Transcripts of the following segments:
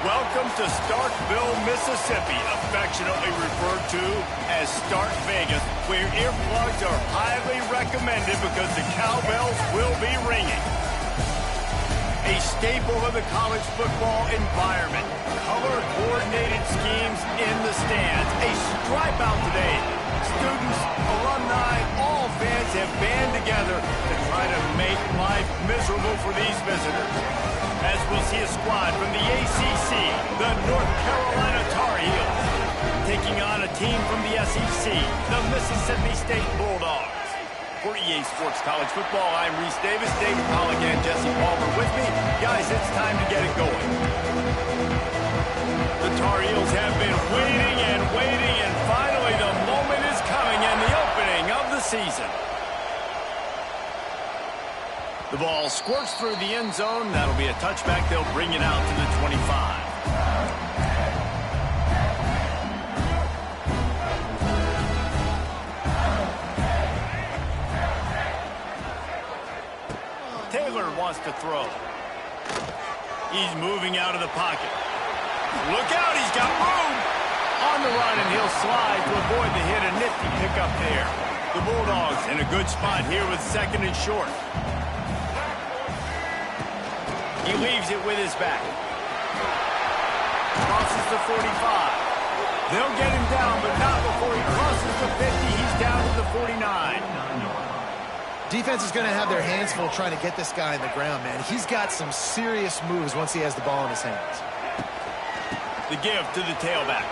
Welcome to Starkville, Mississippi, affectionately referred to as Stark Vegas, where earplugs are highly recommended because the cowbells will be ringing. A staple of the college football environment. Color-coordinated schemes in the stands. A stripe out today. Students, alumni, all fans have band together to try to make life miserable for these visitors. As we'll see a squad from the ACC, the North Carolina Tar Heels, taking on a team from the SEC, the Mississippi State Bulldogs. For EA Sports College Football, I'm Reese Davis, David Pollock, and Jesse Palmer with me. Guys, it's time to get it going. The Tar Heels have been waiting, and finally the moment is coming, and the opening of the season. The ball squirts through the end zone. That'll be a touchback. They'll bring it out to the 25. Taylor wants to throw. He's moving out of the pocket. Look out, he's got room. On the run, and he'll slide to avoid the hit. A nifty pickup there. The Bulldogs in a good spot here with second and short. He leaves it with his back. Crosses the 45. They'll get him down, but not before he crosses the 50. He's down to the 49. Defense is going to have their hands full trying to get this guy on the ground, man. He's got some serious moves once he has the ball in his hands. The give to the tailback.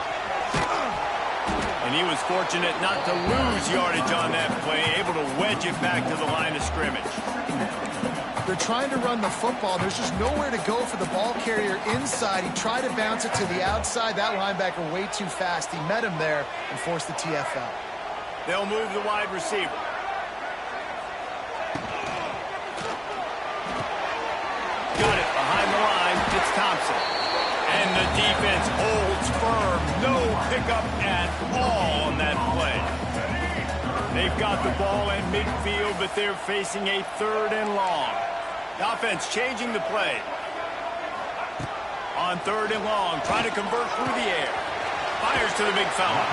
And he was fortunate not to lose yardage on that play, able to wedge it back to the line of scrimmage. They're trying to run the football. There's just nowhere to go for the ball carrier inside. He tried to bounce it to the outside. That linebacker way too fast. He met him there and forced the TFL. They'll move the wide receiver. Got it behind the line. It's Thompson. And the defense holds firm. No pickup at all on that play. They've got the ball in midfield, but they're facing a 3rd and long. The offense changing the play. On 3rd and long, trying to convert through the air. Fires to the big fella.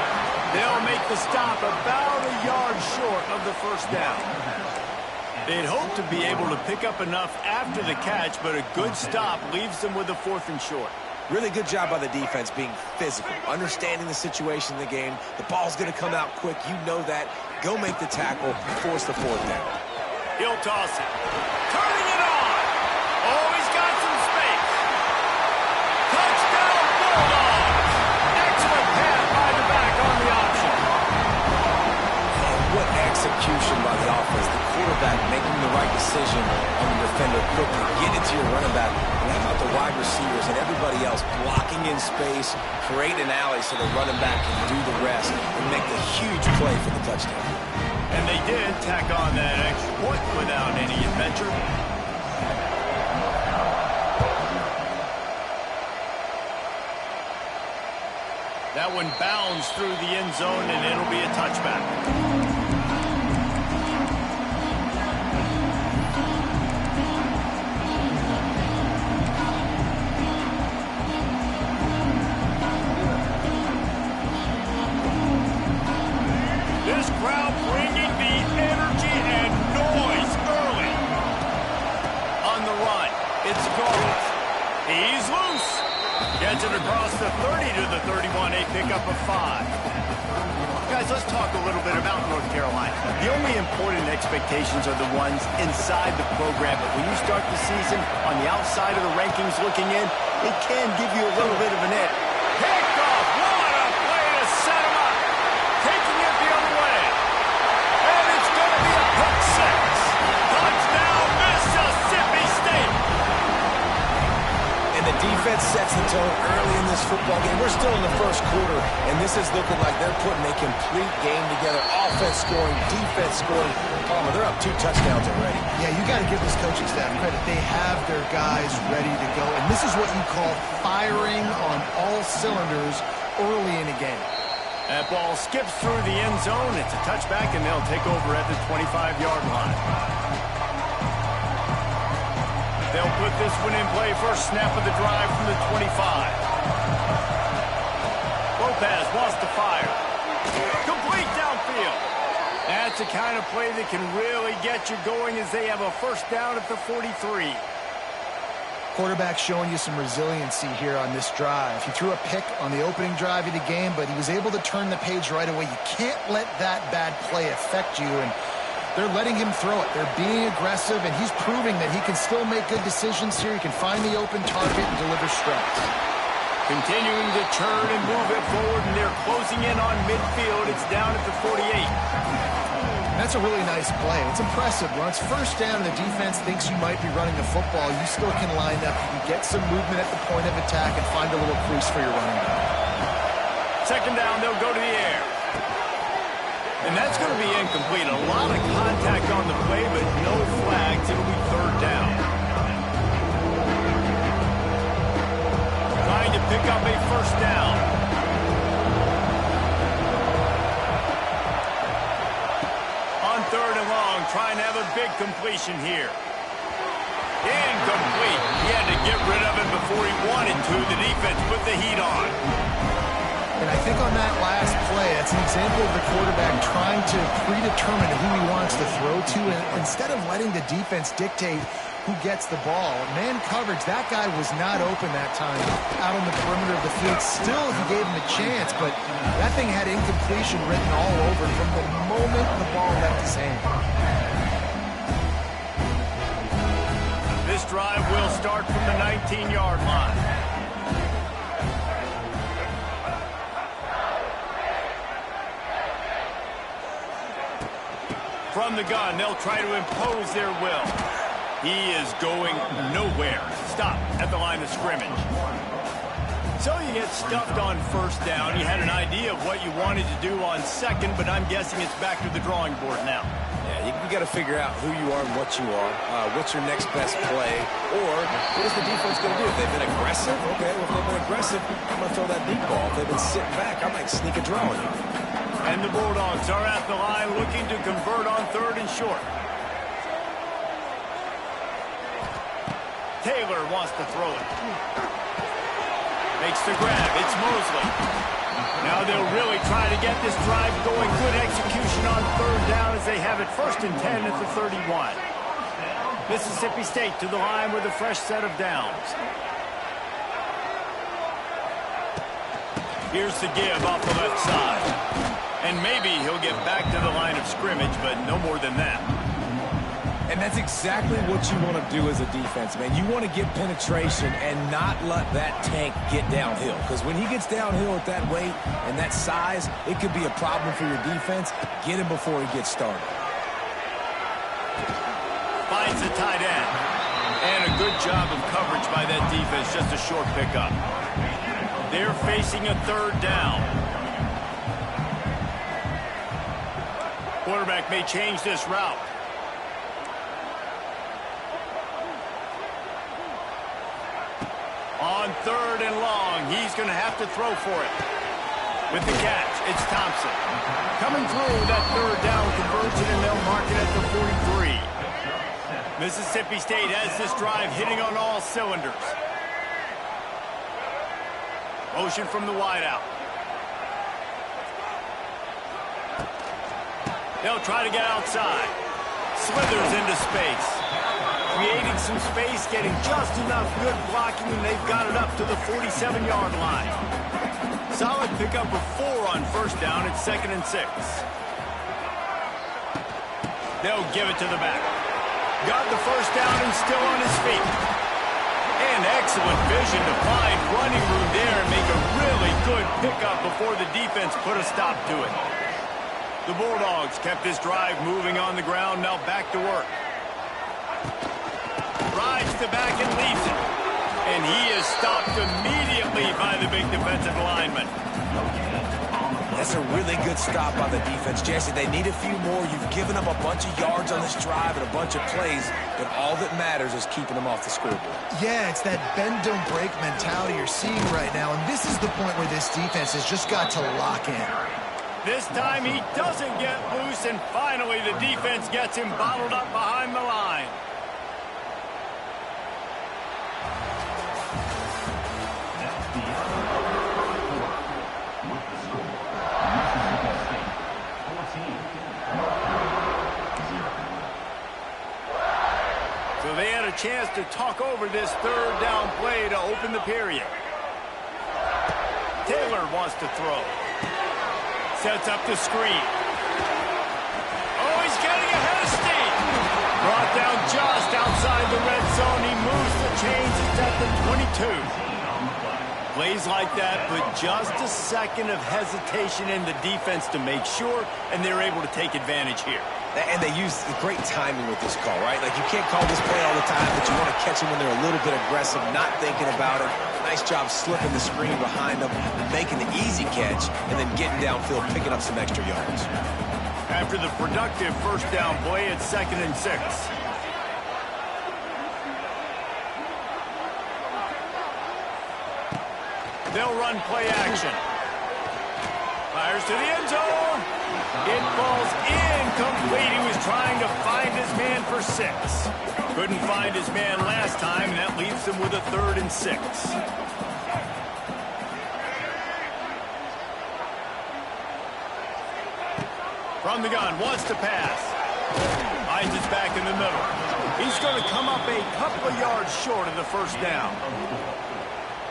They'll make the stop about a yard short of the 1st down. They'd hope to be able to pick up enough after the catch, but a good stop leaves them with a 4th and short. Really good job by the defense being physical, understanding the situation in the game. The ball's going to come out quick. You know that. Go make the tackle, force the 4th down. He'll toss it. Turning it on. Oh, he's got some space. Touchdown, Bulldogs. Excellent pass by the back on the option. And what execution by the offense. The quarterback making the right decision on the defender quickly. Get it to your running back. And how about the wide receivers and everybody else blocking in space, create an alley so the running back can do the rest and make the huge play for the touchdown. And they did tack on that extra point without any adventure. That one bounds through the end zone, and it'll be a touchback. This crowd bringing the energy and noise early. On the run, it's Garland. He's loose. Gets it across the 30 to the 31, a pickup of 5. Guys, let's talk a little bit about North Carolina. The only important expectations are the ones inside the program, but when you start the season on the outside of the rankings looking in, it can give you a little bit of an edge. Picked off, what a play to set him up. Taking it the other way. And it's going to be a pick 6. Touchdown, Mississippi State. And the defense sets the tone early in this football game. We're still in the 1st quarter, and this is looking like they're putting a complete game together. Offense scoring, defense scoring. Palmer, they're up 2 touchdowns already. Yeah, you got to give this coaching staff credit. They have their guys ready to go, and this is what you call firing on all cylinders early in a game. That ball skips through the end zone. It's a touchback, and they'll take over at the 25-yard line. They'll put this one in play. First snap of the drive from the 25. Lopez wants to fire. Complete downfield. That's the kind of play that can really get you going as they have a 1st down at the 43. Quarterback showing you some resiliency here on this drive. He threw a pick on the opening drive of the game, but he was able to turn the page right away. You can't let that bad play affect you, and they're letting him throw it. They're being aggressive, and he's proving that he can still make good decisions here. He can find the open target and deliver strikes. Continuing to turn and move it forward, and they're closing in on midfield. It's down at the 48. That's a really nice play. It's impressive. When it's 1st down and the defense thinks you might be running the football, you still can line up. You can get some movement at the point of attack and find a little crease for your running back. 2nd down, they'll go to the air. And that's going to be incomplete. A lot of contact on the play, but no flags. It'll be 3rd down. Trying to pick up a 1st down. On 3rd and long, trying to have a big completion here. Incomplete. He had to get rid of it before he wanted to. The defense put the heat on. And I think on that last play, that's an example of the quarterback trying to predetermine who he wants to throw to, and instead of letting the defense dictate who gets the ball. Man coverage, that guy was not open that time out on the perimeter of the field. Still, he gave him a chance, but that thing had incompletion written all over it from the moment the ball left his hand. This drive will start from the 19-yard line. From the gun, they'll try to impose their will. He is going nowhere. Stop at the line of scrimmage. So you get stuffed on 1st down. You had an idea of what you wanted to do on 2nd, but I'm guessing it's back to the drawing board now. Yeah, you got to figure out who you are and what you are. What's your next best play? Or what is the defense going to do? If they've been aggressive, okay, well, if they've been aggressive, I'm going to throw that deep ball. If they've been sitting back, I might sneak a draw on you. And the Bulldogs are at the line looking to convert on 3rd and short. Taylor wants to throw it. Makes the grab. It's Mosley. Now they'll really try to get this drive going. Good execution on 3rd down as they have it 1st and 10 at the 31. Mississippi State to the line with a fresh set of downs. Here's the give off the left side. And maybe he'll get back to the line of scrimmage, but no more than that. And that's exactly what you want to do as a defense, man. You want to get penetration and not let that tank get downhill. Because when he gets downhill at that weight and that size, it could be a problem for your defense. Get him before he gets started. Finds the tight end. And a good job of coverage by that defense. Just a short pickup. They're facing a 3rd down. Quarterback may change this route. On 3rd and long, he's going to have to throw for it. With the catch, it's Thompson. Coming through that 3rd down conversion, and they'll mark it at the 43. Mississippi State has this drive hitting on all cylinders. Motion from the wideout. They'll try to get outside. Slithers into space. Creating some space, getting just enough good blocking, and they've got it up to the 47-yard line. Solid pickup of 4 on 1st down at 2nd and 6. They'll give it to the back. Got the 1st down and still on his feet. And excellent vision to find running room there and make a really good pickup before the defense put a stop to it. The Bulldogs kept this drive moving on the ground, now back to work. Rides the back and leaves it. And he is stopped immediately by the big defensive lineman. That's a really good stop by the defense. Jesse, they need a few more. You've given up a bunch of yards on this drive and a bunch of plays, but all that matters is keeping them off the scoreboard. Yeah, it's that bend, don't break mentality you're seeing right now, and this is the point where this defense has just got to lock in. This time he doesn't get loose, and finally the defense gets him bottled up behind the line. So they had a chance to talk over this 3rd down play to open the period. Taylor wants to throw. Sets up the screen. Oh, he's getting ahead of steam. Brought down just outside the red zone. He moves the chains. It's at the 22. Plays like that, but just a second of hesitation in the defense to make sure, and they're able to take advantage here. And they use great timing with this call, right? Like, you can't call this play all the time, but you want to catch them when they're a little bit aggressive, not thinking about it. Nice job slipping the screen behind them, making the easy catch, and then getting downfield, picking up some extra yards. After the productive 1st down play, it's 2nd and 6. They'll run play action. Fires to the end zone. It falls incomplete. He was trying to find his man for 6. Couldn't find his man last time, and that leaves him with a 3rd and 6. From the gun, wants to pass. Finds it back in the middle. He's going to come up a couple of yards short of the 1st down.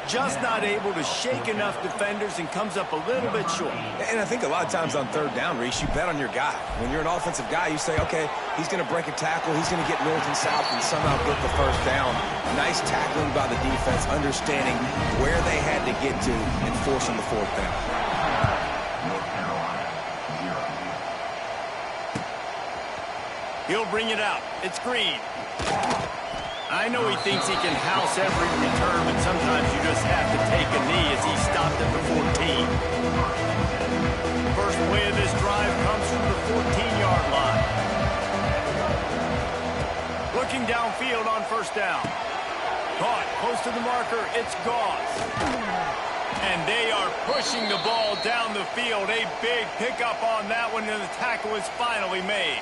Just not able to shake enough defenders and comes up a little bit short. And I think a lot of times on 3rd down, Reese, you bet on your guy. When you're an offensive guy, you say, okay, he's going to break a tackle, he's going to get north and south and somehow get the 1st down. Nice tackling by the defense, understanding where they had to get to and forcing the 4th down. He'll bring it out. It's Green. I know he thinks he can house every return, but sometimes you just have to take a knee as he stopped at the 14. First play of this drive comes from the 14-yard line. Looking downfield on 1st down. Caught close to the marker. It's Gauze. And they are pushing the ball down the field. A big pickup on that one, and the tackle is finally made.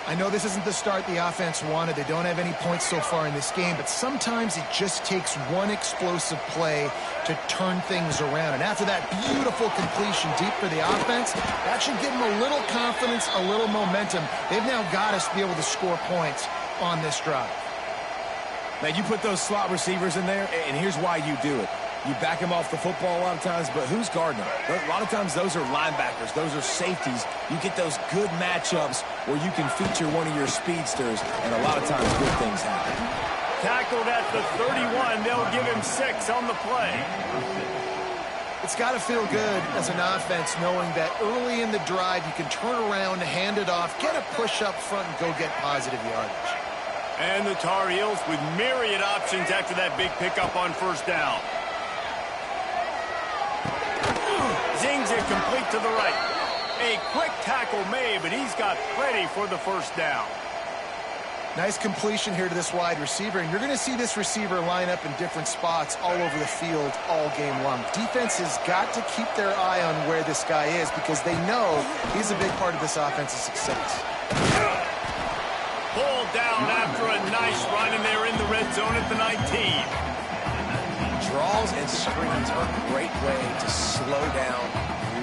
I know this isn't the start the offense wanted. They don't have any points so far in this game, but sometimes it just takes one explosive play to turn things around. And after that beautiful completion deep for the offense, that should give them a little confidence, a little momentum. They've now got us to be able to score points on this drive. Now, you put those slot receivers in there, and here's why you do it. You back them off the football a lot of times, but who's guarding them? A lot of times those are linebackers. Those are safeties. You get those good matchups where you can feature one of your speedsters, and a lot of times good things happen. Tackled at the 31. They'll give him 6 on the play. It's got to feel good as an offense knowing that early in the drive you can turn around, hand it off, get a push up front, and go get positive yardage. And the Tar Heels with myriad options after that big pickup on first down. Zings it complete to the right. A quick tackle made, but he's got plenty for the first down. Nice completion here to this wide receiver, and you're going to see this receiver line up in different spots all over the field all game long. Defense has got to keep their eye on where this guy is because they know he's a big part of this offense's success. Pulled down after a nice run, and they're in the red zone at the 19. Draws and screens are a great way to slow down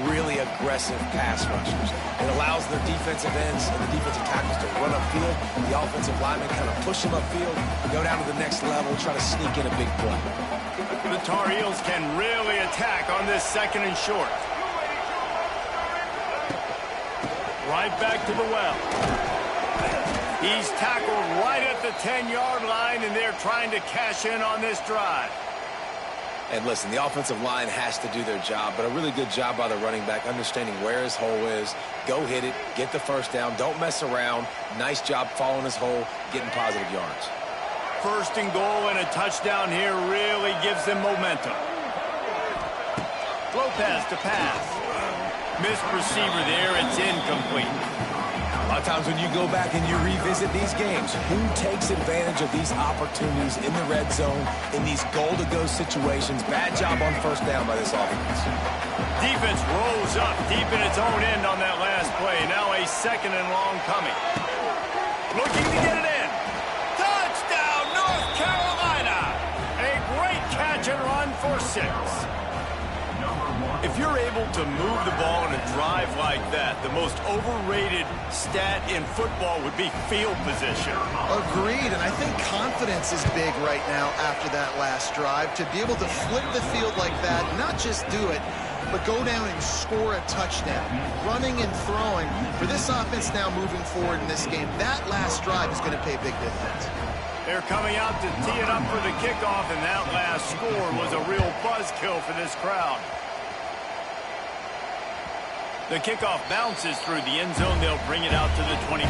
really aggressive pass rushers. It allows their defensive ends and the defensive tackles to run upfield. The offensive linemen kind of push them upfield, go down to the next level, try to sneak in a big play. The Tar Heels can really attack on this second and short. Right back to the well. He's tackled right at the 10-yard line, and they're trying to cash in on this drive. And listen, the offensive line has to do their job, but a really good job by the running back, understanding where his hole is. Go hit it, get the first down, don't mess around. Nice job following his hole, getting positive yards. First and goal and a touchdown here really gives them momentum. Lopez to pass. Missed receiver there, it's incomplete. A lot of times when you go back and you revisit these games, who takes advantage of these opportunities in the red zone, in these goal-to-go situations? Bad job on first down by this offense. Defense rolls up deep in its own end on that last play. Now a second and long coming. Looking to get it in. Touchdown, North Carolina! A great catch and run for 6. If you're able to move the ball in a drive like that, the most overrated stat in football would be field position. Agreed, and I think confidence is big right now after that last drive. To be able to flip the field like that, not just do it, but go down and score a touchdown. Running and throwing. For this offense now moving forward in this game, that last drive is going to pay big dividends. They're coming out to tee it up for the kickoff, and that last score was a real buzzkill for this crowd. The kickoff bounces through the end zone. They'll bring it out to the 25.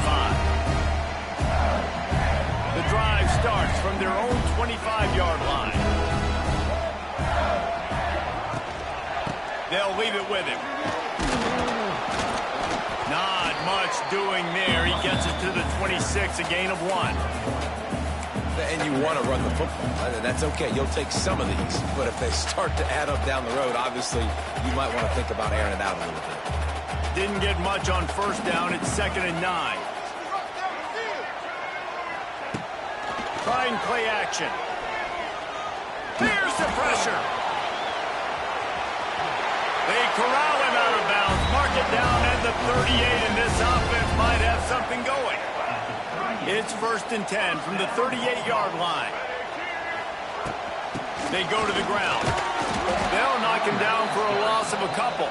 The drive starts from their own 25-yard line. They'll leave it with him. Not much doing there. He gets it to the 26, a gain of 1. And you want to run the football. That's okay. You'll take some of these. But if they start to add up down the road, obviously, you might want to think about airing it out a little bit. Didn't get much on first down. It's 2nd and 9. Trying play action. Here's the pressure. They corral him out of bounds. Mark it down at the 38, and this offense might have something going. It's 1st and 10 from the 38-yard line. They go to the ground. They'll knock him down for a loss of a couple.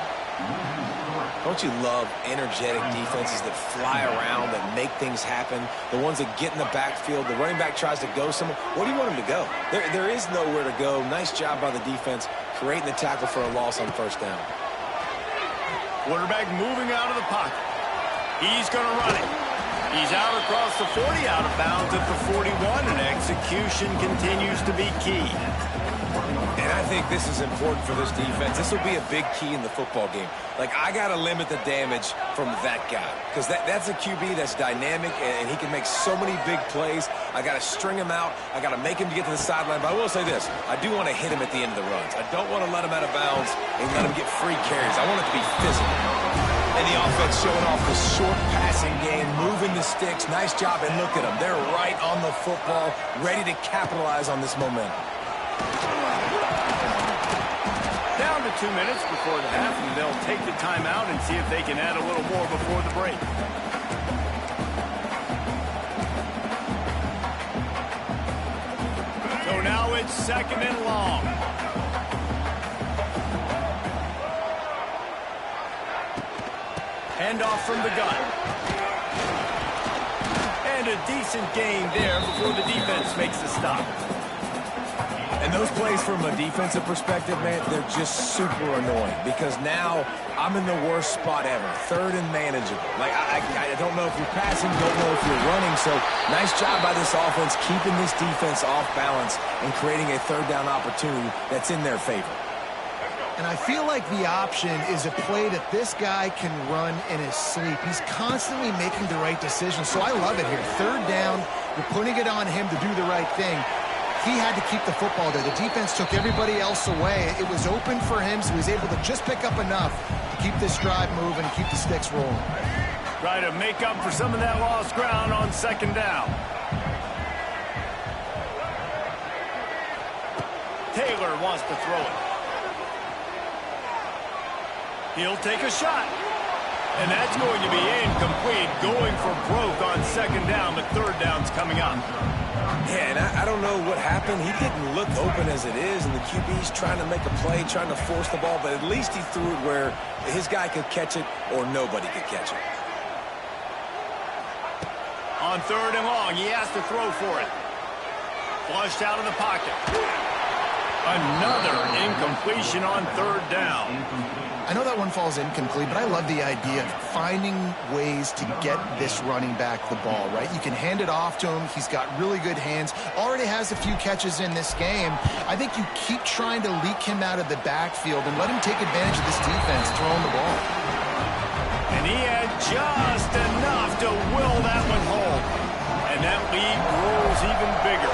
Don't you love energetic defenses that fly around, that make things happen? The ones that get in the backfield, the running back tries to go somewhere. Where do you want him to go? There is nowhere to go. Nice job by the defense, creating the tackle for a loss on first down. Quarterback moving out of the pocket. He's going to run it. He's He's out across the 40, out of bounds at the 41, and execution continues to be key. And I think this is important for this defense. This will be a big key in the football game. Like, I got to limit the damage from that guy because that's a QB that's dynamic, and he can make so many big plays. I got to string him out. I got to make him to get to the sideline. But I will say this. I do want to hit him at the end of the runs. I don't want to let him out of bounds and let him get free carries. I want it to be physical. And the offense showing off the short passing game, moving the sticks. Nice job, and look at them. They're right on the football, ready to capitalize on this momentum. Down to 2 minutes before the half, and they'll take the timeout and see if they can add a little more before the break. So now it's 2nd and long. Handoff from the gun. And a decent gain there before the defense makes the stop. And those plays from a defensive perspective, man, they're just super annoying because now I'm in the worst spot ever, 3rd and manageable. Like, I don't know if you're passing, don't know if you're running. So nice job by this offense keeping this defense off balance and creating a 3rd down opportunity that's in their favor. And I feel like the option is a play that this guy can run in his sleep. He's constantly making the right decision, so I love it here. 3rd down, you're putting it on him to do the right thing. He had to keep the football there. The defense took everybody else away. It was open for him, so he was able to just pick up enough to keep this drive moving and keep the sticks rolling. Try to make up for some of that lost ground on 2nd down. Taylor wants to throw it. He'll take a shot. And that's going to be incomplete, going for broke on 2nd down, but 3rd down's coming up. Yeah, and I don't know what happened. He didn't look open as it is, and the QB's trying to make a play, trying to force the ball, but at least he threw it where his guy could catch it or nobody could catch it. On 3rd and long, he has to throw for it. Flushed out of the pocket. Another incompletion on 3rd down. I know that one falls incomplete, but I love the idea of finding ways to get this running back the ball, right? You can hand it off to him. He's got really good hands. Already has a few catches in this game. I think you keep trying to leak him out of the backfield and let him take advantage of this defense throwing the ball. And he had just enough to will that one home. And that lead grows even bigger.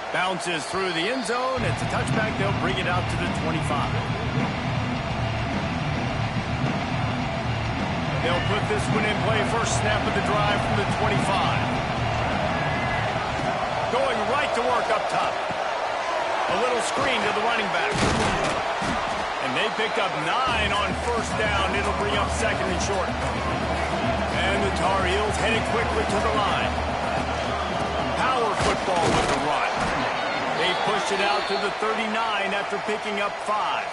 Bounces through the end zone. It's a touchback. They'll bring it out to the 25. They'll put this one in play. First snap of the drive from the 25. Going right to work up top. A little screen to the running back. And they pick up 9 on 1st down. It'll bring up 2nd and short. And the Tar Heels headed quickly to the line. Power football with the run. They pushed it out to the 39 after picking up 5.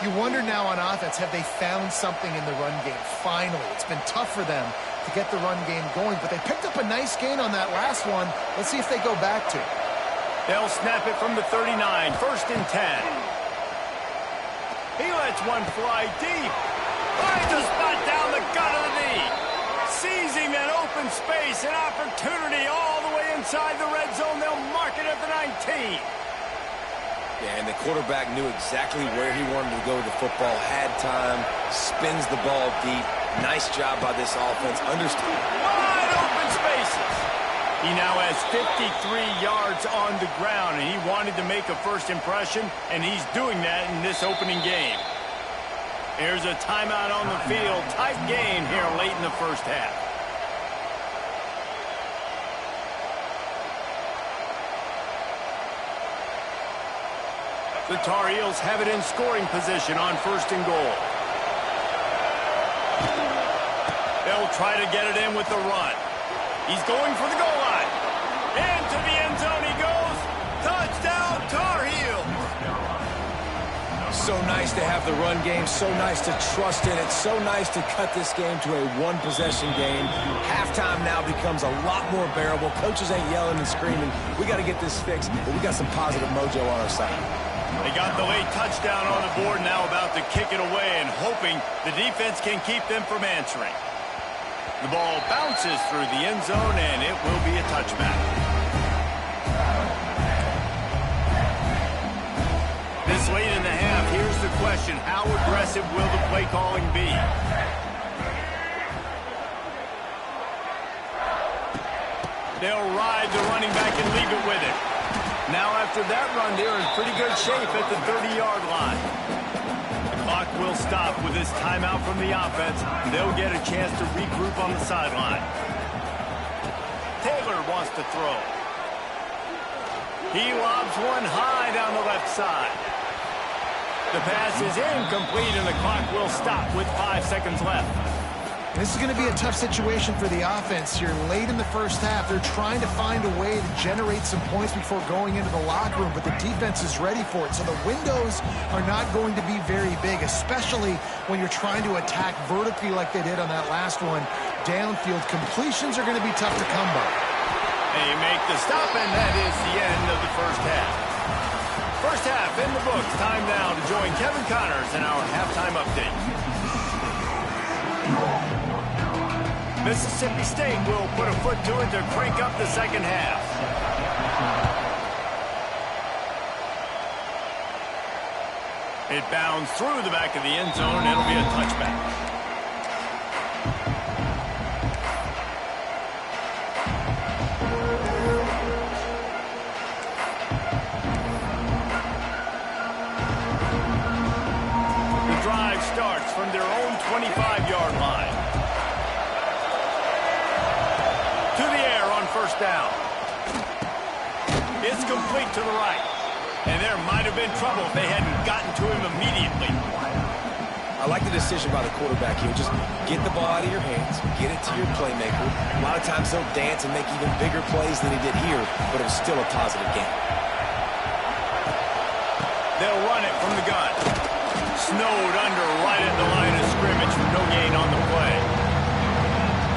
You wonder now on offense, have they found something in the run game? Finally, it's been tough for them to get the run game going, but they picked up a nice gain on that last one. Let's see if they go back to it. They'll snap it from the 39, 1st and 10. He lets one fly deep. Finds a spot down the gut of the knee. Seizing that open space, an opportunity all the way inside the red zone. They'll mark it at the 19. Yeah, and the quarterback knew exactly where he wanted to go with the football, had time, spins the ball deep. Nice job by this offense. Understood. Wide open spaces. He now has 53 yards on the ground, and he wanted to make a first impression, and he's doing that in this opening game. Here's a timeout on the field. Tight game here late in the 1st half. The Tar Heels have it in scoring position on 1st and goal. They'll try to get it in with the run. He's going for the goal line. Into the end zone he goes. Touchdown, Tar Heels. So nice to have the run game, so nice to trust in it, so nice to cut this game to a one-possession game. Halftime now becomes a lot more bearable. Coaches ain't yelling and screaming. We got to get this fixed, but we got some positive mojo on our side. They got the late touchdown on the board, now about to kick it away and hoping the defense can keep them from answering. The ball bounces through the end zone, and it will be a touchback. This late in the half, here's the question: how aggressive will the play calling be? They'll ride the running back and leave it with it. Now after that run, they're in pretty good shape at the 30-yard line. The clock will stop with this timeout from the offense. They'll get a chance to regroup on the sideline. Taylor wants to throw. He lobs one high down the left side. The pass is incomplete, and the clock will stop with 5 seconds left. This is going to be a tough situation for the offense here. Late in the first half, they're trying to find a way to generate some points before going into the locker room, but the defense is ready for it. So the windows are not going to be very big, especially when you're trying to attack vertically like they did on that last one. Downfield completions are going to be tough to come by. They make the stop, and that is the end of the first half. First half in the books. Time now to join Kevin Connors in our halftime update. Mississippi State will put a foot to it to crank up the second half. It bounds through the back of the end zone. It'll be a touchback. The drive starts from their own 25-yard line. To the air on first down. It's complete to the right. And there might have been trouble if they hadn't gotten to him immediately. I like the decision by the quarterback here. Just get the ball out of your hands, get it to your playmaker. A lot of times they'll dance and make even bigger plays than he did here, but it was still a positive game. They'll run it from the gun. Snowed under right at the line of scrimmage for no gain on the play.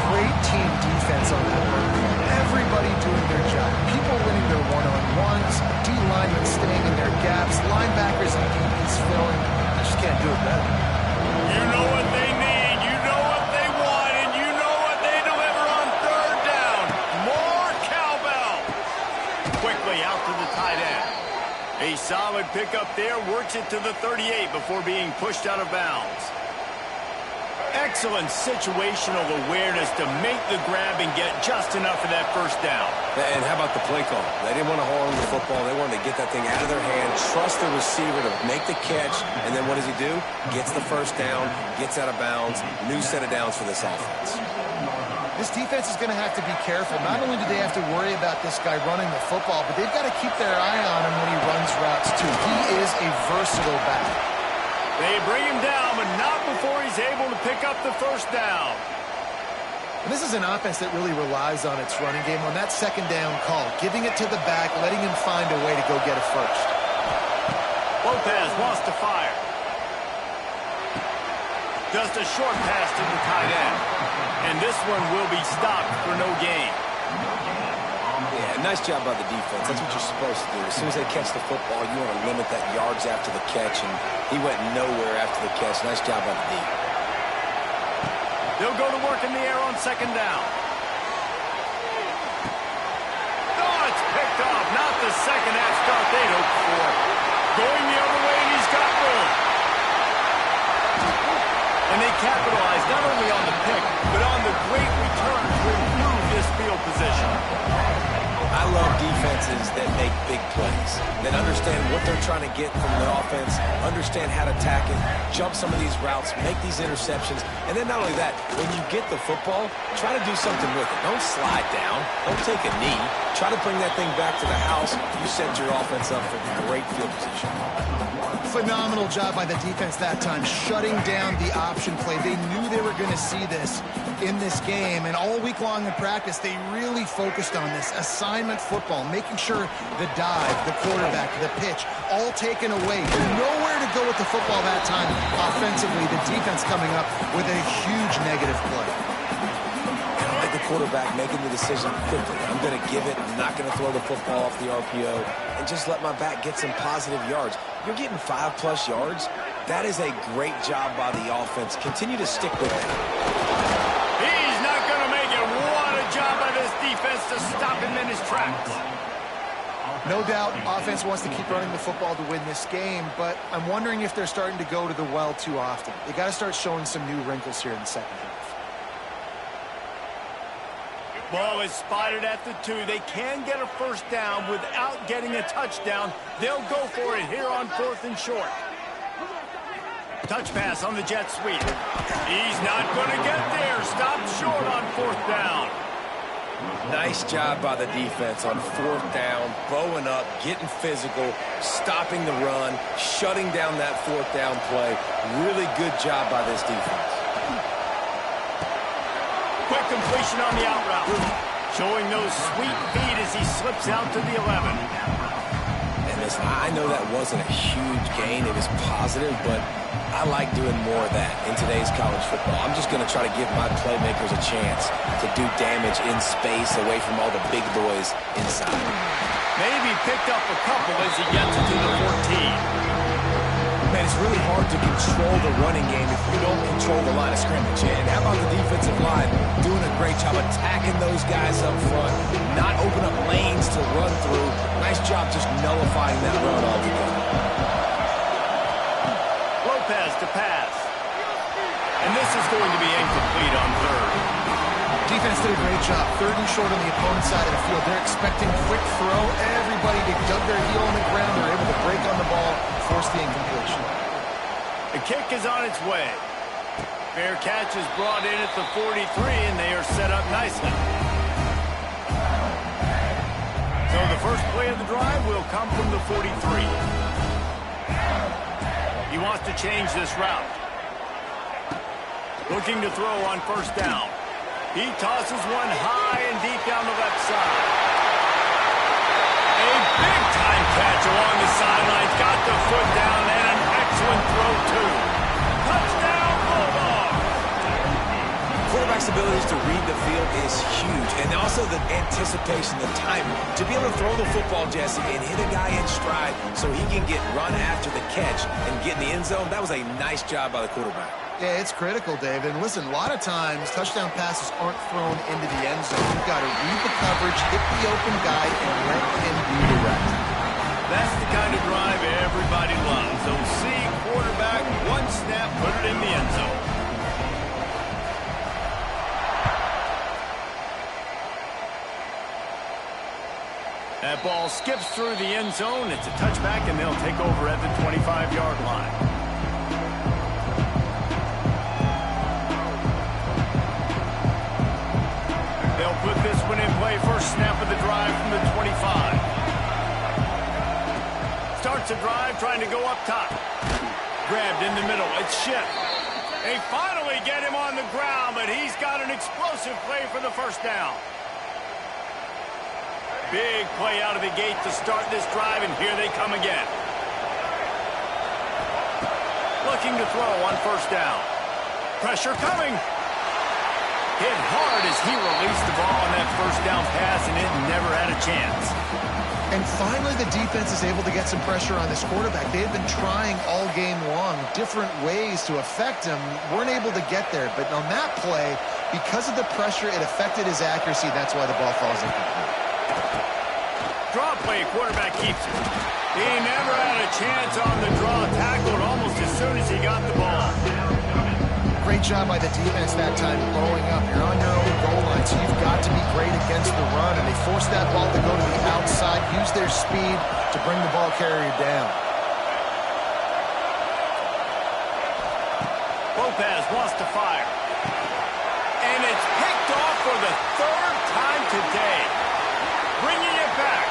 Great team defense on that one. Everybody doing their job. People winning their one-on-ones, D-linemen staying in their gaps, linebackers and DBs filling. I just can't do it better. You know what they need, you know what they want, and you know what they deliver on third down. More cowbell. Quickly out to the tight end. A solid pickup there, works it to the 38 before being pushed out of bounds. Excellent situational awareness to make the grab and get just enough of that first down. And how about the play call? They didn't want to hold on to the football. They wanted to get that thing out of their hand, trust the receiver to make the catch, and then what does he do? Gets the first down, gets out of bounds, new set of downs for this offense. This defense is going to have to be careful. Not only do they have to worry about this guy running the football, but they've got to keep their eye on him when he runs routes too. He is a versatile back. They bring him down, but not before he's able to pick up the first down. And this is an offense that really relies on its running game on that second down call, giving it to the back, letting him find a way to go get a first. Lopez wants to fire. Just a short pass to the tight end. And this one will be stopped for no gain. Yeah, nice job by the defense. That's what you're supposed to do. As soon as they catch the football, you want to limit that yards after the catch, and he went nowhere after the catch. Nice job by the D. They'll go to work in the air on second down. Oh, it's picked off. Not the second half start they'd hoped for. Going the other way, and he's got room. And they capitalize not only on the pick, but on the great return to improve this field position. I love defenses that make big plays, that understand what they're trying to get from the offense, understand how to attack it, jump some of these routes, make these interceptions, and then not only that, when you get the football, try to do something with it. Don't slide down. Don't take a knee. Try to bring that thing back to the house. You set your offense up for great field position. Phenomenal job by the defense that time, shutting down the option play. They knew they were going to see this in this game, and all week long in practice, they really focused on this assignment football, making sure the dive, the quarterback, the pitch, all taken away. Nowhere to go with the football that time offensively. The defense coming up with a huge negative play. I like that quarterback making the decision quickly. I'm going to give it. I'm not going to throw the football off the RPO and just let my back get some positive yards. You're getting 5+ yards. That is a great job by the offense. Continue to stick with it. He's not going to make it. What a job by this defense to stop him in his tracks. No doubt, offense wants to keep running the football to win this game, but I'm wondering if they're starting to go to the well too often. They got to start showing some new wrinkles here in the second half. Ball is spotted at the 2. They can get a first down without getting a touchdown. They'll go for it here on 4th and short. Touch pass on the jet sweep. He's not going to get there. Stopped short on 4th down. Nice job by the defense on 4th down, bowing up, getting physical, stopping the run, shutting down that 4th down play. Really good job by this defense. Quick completion on the out route. Showing those sweet feet as he slips out to the 11. And listen, I know that wasn't a huge gain. It was positive, but I like doing more of that in today's college football. I'm just going to try to give my playmakers a chance to do damage in space away from all the big boys inside. Maybe picked up a couple as he gets to the 14. Man, it's really hard to control the running game if you don't control the line of scrimmage. And how about the defensive line doing a great job attacking those guys up front, not open up lanes to run through. Nice job just nullifying that run altogether. Lopez to pass. And this is going to be incomplete on 3rd. Defense did a great job. 3rd and short on the opponent's side of the field. They're expecting quick throw. Everybody dug their heel on the ground. They're able to break on the ball, force the incompletion. The kick is on its way. Fair catch is brought in at the 43, and they are set up nicely. So the first play of the drive will come from the 43. He wants to change this route. Looking to throw on 1st down. He tosses one high and deep down the left side. A big-time catch along the sidelines. Got the foot down and an excellent throw, too. Touchdown, Bulldogs! Quarterback's abilities to read the field is huge. And also the anticipation, the timing. To be able to throw the football, Jesse, and hit a guy in stride so he can get run after the catch and get in the end zone, that was a nice job by the quarterback. Yeah, it's critical, Dave. And listen, a lot of times, touchdown passes aren't thrown into the end zone. You've got to read the coverage, hit the open guy, and let him be direct. That's the kind of drive everybody loves. So see quarterback, one snap, put it in the end zone. That ball skips through the end zone. It's a touchback, and they'll take over at the 25-yard line. Put this one in play. First snap of the drive from the 25. Starts a drive trying to go up top. Grabbed in the middle. It's Schiff. They finally get him on the ground, but he's got an explosive play for the first down. Big play out of the gate to start this drive, and here they come again. Looking to throw on 1st down. Pressure coming. Hit hard as he released the ball on that 1st down pass, and it never had a chance. And finally, the defense is able to get some pressure on this quarterback. They had been trying all game long, different ways to affect him. Weren't able to get there. But on that play, because of the pressure, it affected his accuracy. That's why the ball falls incomplete. Draw play, quarterback keeps it. He never had a chance on the draw, tackled almost as soon as he got the ball. Great job by the defense that time, blowing up. You're on your own goal line, so you've got to be great against the run. And they forced that ball to go to the outside, use their speed to bring the ball carrier down. Lopez wants to fire. And it's picked off for the 3rd time today. Bringing it back.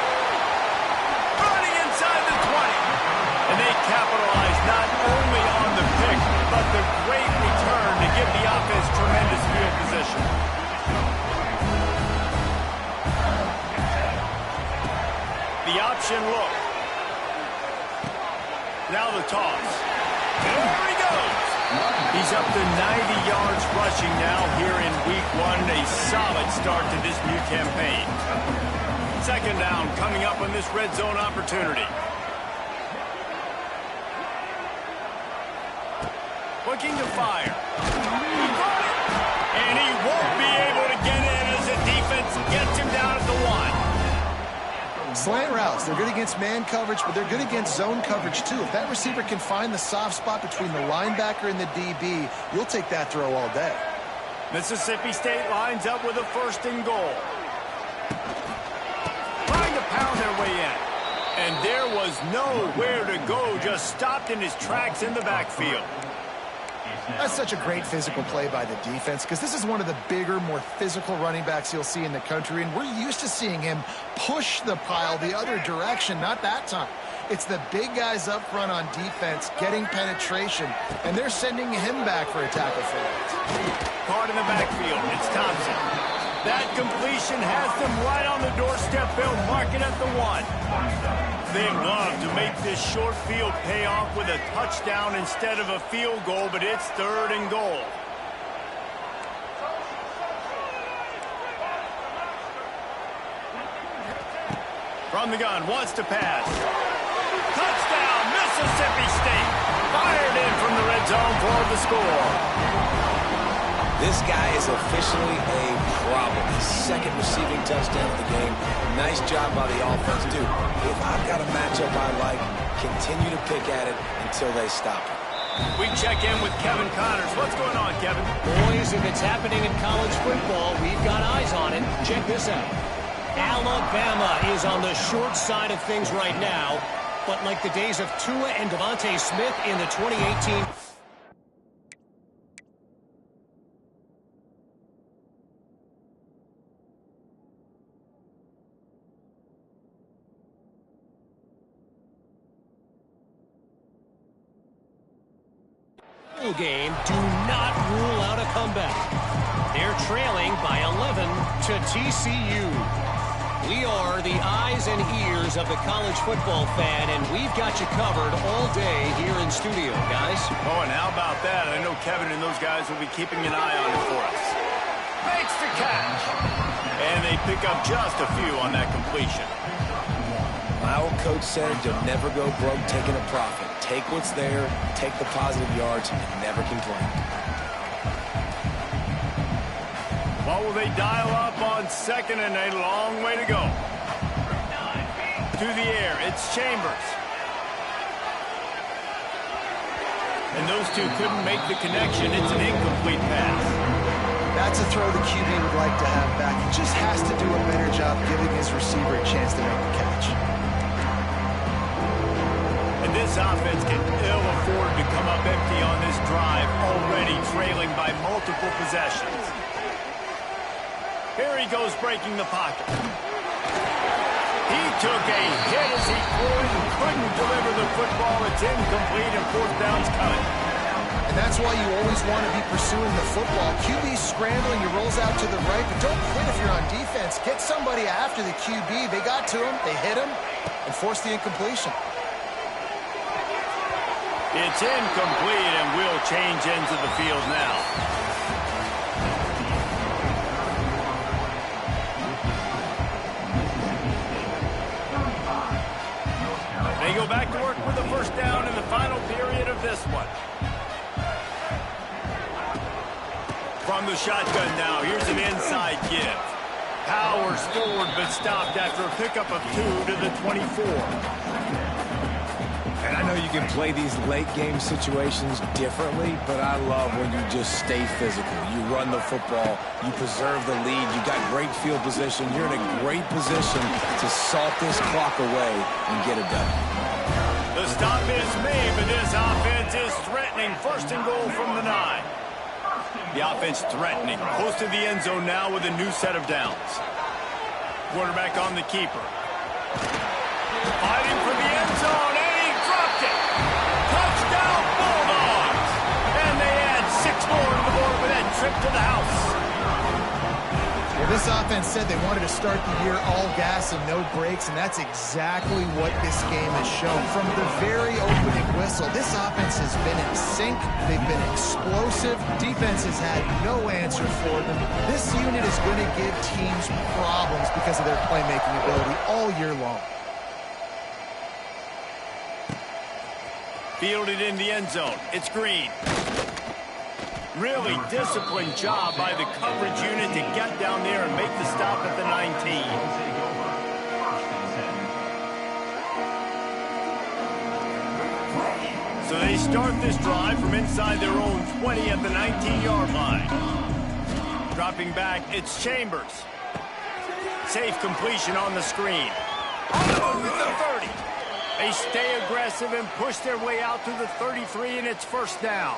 Running inside the 20. And they capitalize not only on the pick, but the great return to give the offense tremendous field position. The option look. Now the toss. There he goes. He's up to 90 yards rushing now here in week 1. A solid start to this new campaign. Second down coming up on this red zone opportunity. Looking to fire. He got it. And he won't be able to get in as the defense gets him down at the 1. Slant routes, they're good against man coverage, but they're good against zone coverage too. If that receiver can find the soft spot between the linebacker and the DB, you'll take that throw all day. Mississippi State lines up with a 1st and goal. Trying to pound their way in. And there was nowhere to go, just stopped in his tracks in the backfield. That's such a great physical play by the defense because this is one of the bigger, more physical running backs you'll see in the country, and we're used to seeing him push the pile the other direction. Not that time. It's the big guys up front on defense getting penetration, and they're sending him back for a tackle for it. Caught in the backfield. It's Thompson. That completion has them right on the doorstep. They'll mark it at the 1. They'd love to make this short field pay off with a touchdown instead of a field goal, but it's 3rd and goal. From the gun, wants to pass. Touchdown, Mississippi State. Fired in from the red zone for the score. This guy is officially a problem. His 2nd receiving touchdown of the game. Nice job by the offense, dude. If I've got a matchup I like, continue to pick at it until they stop it. We check in with Kevin Connors. What's going on, Kevin? Boys, if it's happening in college football, we've got eyes on it. Check this out. Alabama is on the short side of things right now, but like the days of Tua and Devontae Smith in the 2018 game, do not rule out a comeback. They're trailing by 11 to TCU. We are the eyes and ears of the college football fan, and we've got you covered all day here in studio, guys. Oh, and how about that? I know Kevin and those guys will be keeping an eye on it for us. Makes the catch. And they pick up just a few on that completion. My old coach said you'll never go broke taking a profit. Take what's there, take the positive yards, and never complain. What will they dial up on 2nd and a long way to go? To the air, it's Chambers. And those two couldn't make the connection. It's an incomplete pass. That's a throw the QB would like to have back. He just has to do a better job giving his receiver a chance to make the catch. And this offense can ill afford to come up empty on this drive, already trailing by multiple possessions. Here he goes breaking the pocket. He took a hit as he threw it and couldn't deliver the football. It's incomplete and 4th down's coming. And that's why you always want to be pursuing the football. QB's scrambling, he rolls out to the right, but don't quit if you're on defense. Get somebody after the QB. They got to him, they hit him, and forced the incompletion. It's incomplete, and we'll change ends of the field now. They go back to work with a 1st down in the final period of this one. From the shotgun now, here's an inside give. Powers forward, but stopped after a pickup of 2 to the 24. And I know you can play these late-game situations differently, but I love when you just stay physical. You run the football, you preserve the lead, you got great field position. You're in a great position to salt this clock away and get it done. The stop is made, but this offense is threatening. 1st and goal from the 9. The offense threatening. Close to the end zone now with a new set of downs. Quarterback on the keeper. Fighting for the end zone. Touchdown Bulldogs! And they add 6 more to the board with that trip to the house. This offense said they wanted to start the year all gas and no brakes, and that's exactly what this game has shown. From the very opening whistle, this offense has been in sync. They've been explosive. Defense has had no answer for them. This unit is going to give teams problems because of their playmaking ability all year long. Fielded in the end zone. It's Green. Really disciplined job by the coverage unit to get down there and make the stop at the 19. So they start this drive from inside their own 20 at the 19-yard line. Dropping back, it's Chambers. Safe completion on the screen. Oh, the 30. They stay aggressive and push their way out to the 33, and it's first down.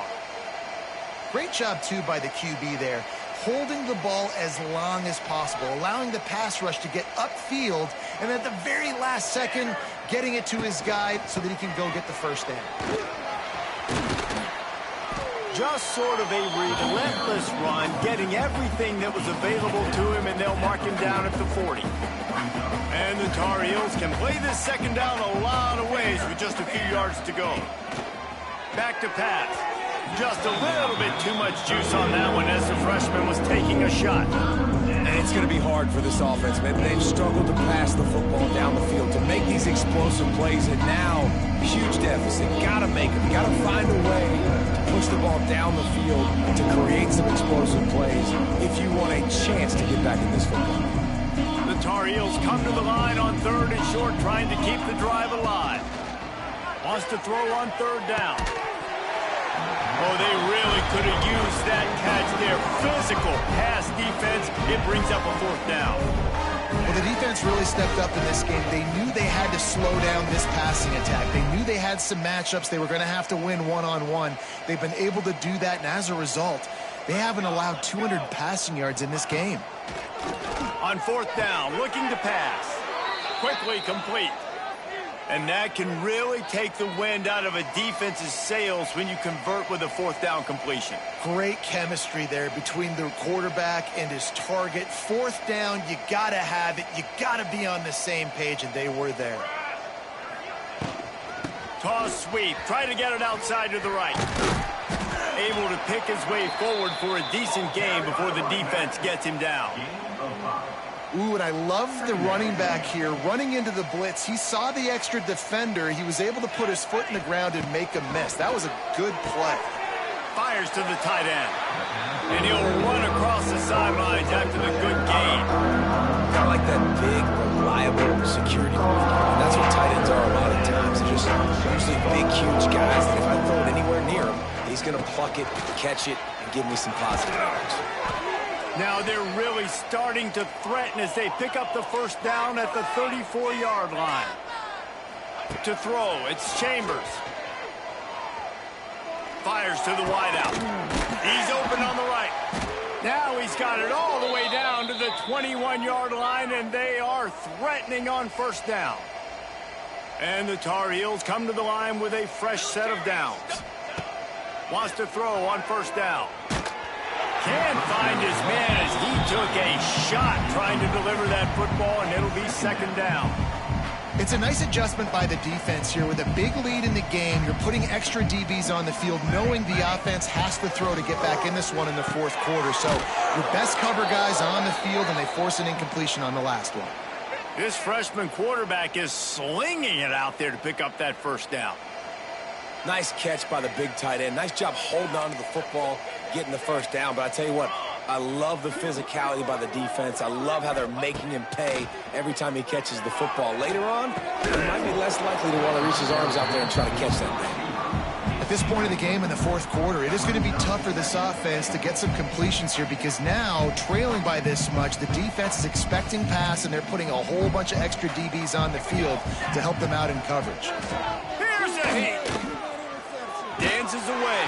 Great job, too, by the QB there, holding the ball as long as possible, allowing the pass rush to get upfield, and at the very last second, getting it to his guy so that he can go get the first down. Just sort of a relentless run, getting everything that was available to him, and they'll mark him down at the 40. And the Tar Heels can play this second down a lot of ways with just a few yards to go. Back to pass. Just a little bit too much juice on that one as the freshman was taking a shot. And it's going to be hard for this offense, man. They've struggled to pass the football down the field, to make these explosive plays, and now, huge deficit. Got to make them. Got to find a way to push the ball down the field to create some explosive plays if you want a chance to get back in this football. The Tar Heels come to the line on 3rd and short, trying to keep the drive alive. Wants to throw on 3rd down. Oh, they really could have used that catch there. Physical pass defense. It brings up a 4th down. Well, the defense really stepped up in this game. They knew they had to slow down this passing attack. They knew they had some matchups they were going to have to win one-on-one. They've been able to do that, and as a result, they haven't allowed 200 passing yards in this game. On 4th down, looking to pass. Quickly complete. And that can really take the wind out of a defense's sails when you convert with a 4th down completion. Great chemistry there between the quarterback and his target. 4th down, you got to have it. You got to be on the same page, and they were there. Toss sweep. Try to get it outside to the right. Able to pick his way forward for a decent gain before the defense gets him down. Ooh, and I love the running back here running into the blitz. He saw the extra defender. He was able to put his foot in the ground and make a miss. That was a good play. Fires to the tight end. And he'll run across the sidelines after the good gain. Kind of like that big, reliable security blanket. And that's what tight ends are a lot of times. They're just usually big, huge guys that if I throw it anywhere near him, he's going to pluck it, catch it, and give me some positive yards. Now they're really starting to threaten as they pick up the 1st down at the 34-yard line. To throw, it's Chambers. Fires to the wideout. He's open on the right. Now he's got it all the way down to the 21-yard line, and they are threatening on 1st down. And the Tar Heels come to the line with a fresh set of downs. Wants to throw on 1st down. Can't find his man as he took a shot trying to deliver that football, and it'll be 2nd down. It's a nice adjustment by the defense here. With a big lead in the game, you're putting extra DBs on the field, knowing the offense has to throw to get back in this one in the 4th quarter. So your best cover guys on the field, and they force an incompletion on the last one. This freshman quarterback is slinging it out there to pick up that 1st down. Nice catch by the big tight end. Nice job holding on to the football, getting the 1st down. But I tell you what, I love the physicality by the defense. I love how they're making him pay every time he catches the football. Later on, he might be less likely to want to reach his arms out there and try to catch that thing. At this point in the game in the 4th quarter, it is going to be tough for this offense to get some completions here, because now, trailing by this much, the defense is expecting pass, and they're putting a whole bunch of extra DBs on the field to help them out in coverage. Here's a hit. Dances away.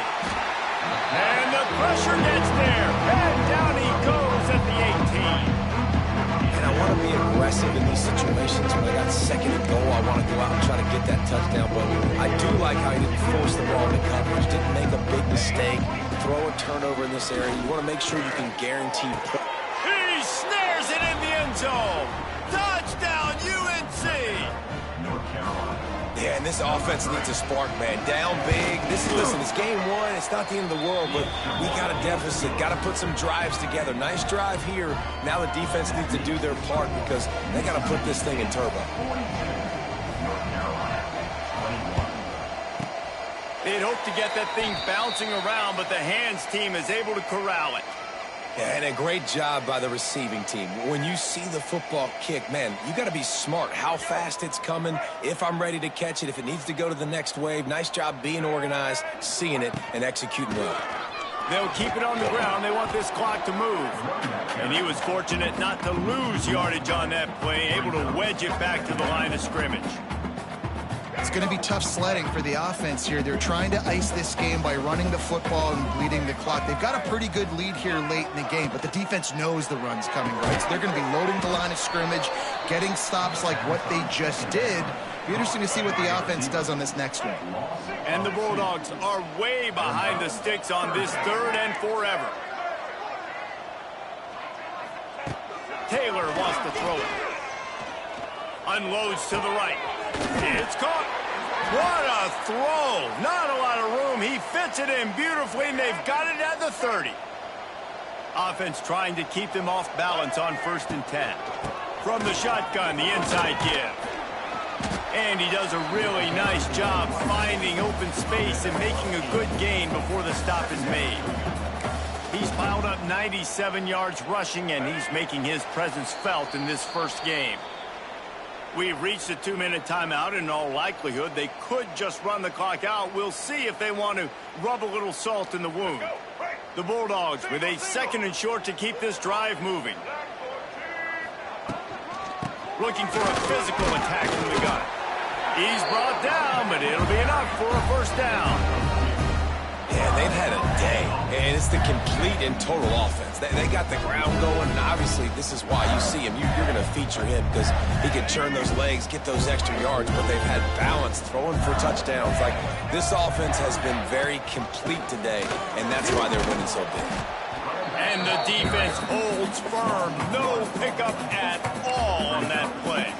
And the pressure gets there. And down he goes at the 18. And I want to be aggressive in these situations. When I got 2nd and goal, I want to go out and try to get that touchdown. But I do like how he didn't force the ball into coverage, didn't make a big mistake, throw a turnover in this area. You want to make sure you can guarantee. He's snared it's home. Touchdown, UNC! Yeah, and this offense needs a spark, man. Down big. Listen, it's game one. It's not the end of the world, but we got a deficit. Got to put some drives together. Nice drive here. Now the defense needs to do their part because they got to put this thing in turbo. They'd hope to get that thing bouncing around, but the hands team is able to corral it. Yeah, and a great job by the receiving team. When you see the football kick, man, you got to be smart. How fast it's coming, if I'm ready to catch it, if it needs to go to the next wave. Nice job being organized, seeing it, and executing well. They'll keep it on the ground. They want this clock to move. And he was fortunate not to lose yardage on that play, able to wedge it back to the line of scrimmage. It's going to be tough sledding for the offense here. They're trying to ice this game by running the football and bleeding the clock. They've got a pretty good lead here late in the game, but the defense knows the run's coming, right? So they're going to be loading the line of scrimmage, getting stops like what they just did. Be interesting to see what the offense does on this next one. And the Bulldogs are way behind the sticks on this 3rd and forever. Taylor wants to throw it. Unloads to the right. It's caught. What a throw. Not a lot of room. He fits it in beautifully, and they've got it at the 30. Offense trying to keep them off balance on 1st and 10. From the shotgun, the inside give. And he does a really nice job finding open space and making a good gain before the stop is made. He's piled up 97 yards rushing, and he's making his presence felt in this first game. We've reached a 2-minute timeout. In all likelihood, they could just run the clock out. We'll see if they want to rub a little salt in the wound. The Bulldogs with a 2nd and short to keep this drive moving. Looking for a physical attack from the gun. He's brought down, but it'll be enough for a 1st down. Yeah, they've had a day, and it's the complete and total offense. They got the ground going, and obviously this is why you see him. You're going to feature him because he can churn those legs, get those extra yards, but they've had balance, throwing for touchdowns. Like, this offense has been very complete today, and that's why they're winning so big. And the defense holds firm. No pickup at all on that play.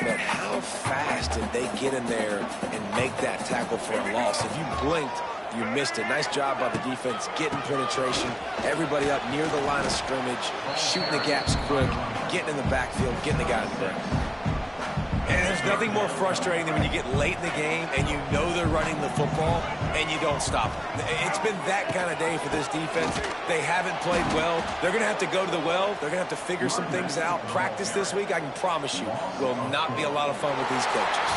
But how fast did they get in there and make that tackle for a loss? If you blinked, you missed it. Nice job by the defense getting penetration. Everybody up near the line of scrimmage, shooting the gaps quick, getting in the backfield, getting the guy in there. And there's nothing more frustrating than when you get late in the game and you know they're running the football and you don't stop them. It's been that kind of day for this defense. They haven't played well. They're going to have to go to the well. They're going to have to figure some things out. Practice this week, I can promise you, will not be a lot of fun with these coaches.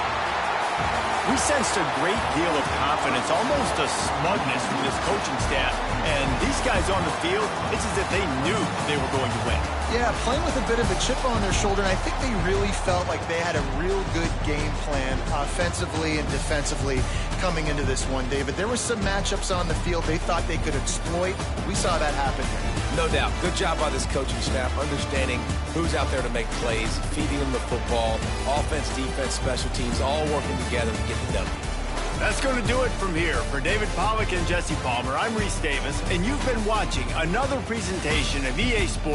We sensed a great deal of confidence, almost a smugness from this coaching staff. And these guys on the field, it's as if they knew they were going to win. Yeah, playing with a bit of a chip on their shoulder, and I think they really felt like they had a real good game plan offensively and defensively coming into this one, David. There were some matchups on the field they thought they could exploit. We saw that happen here. No doubt. Good job by this coaching staff, understanding who's out there to make plays, feeding them the football, offense, defense, special teams, all working together to get the W. That's going to do it from here. For David Pollack and Jesse Palmer, I'm Reese Davis, and you've been watching another presentation of EA Sports.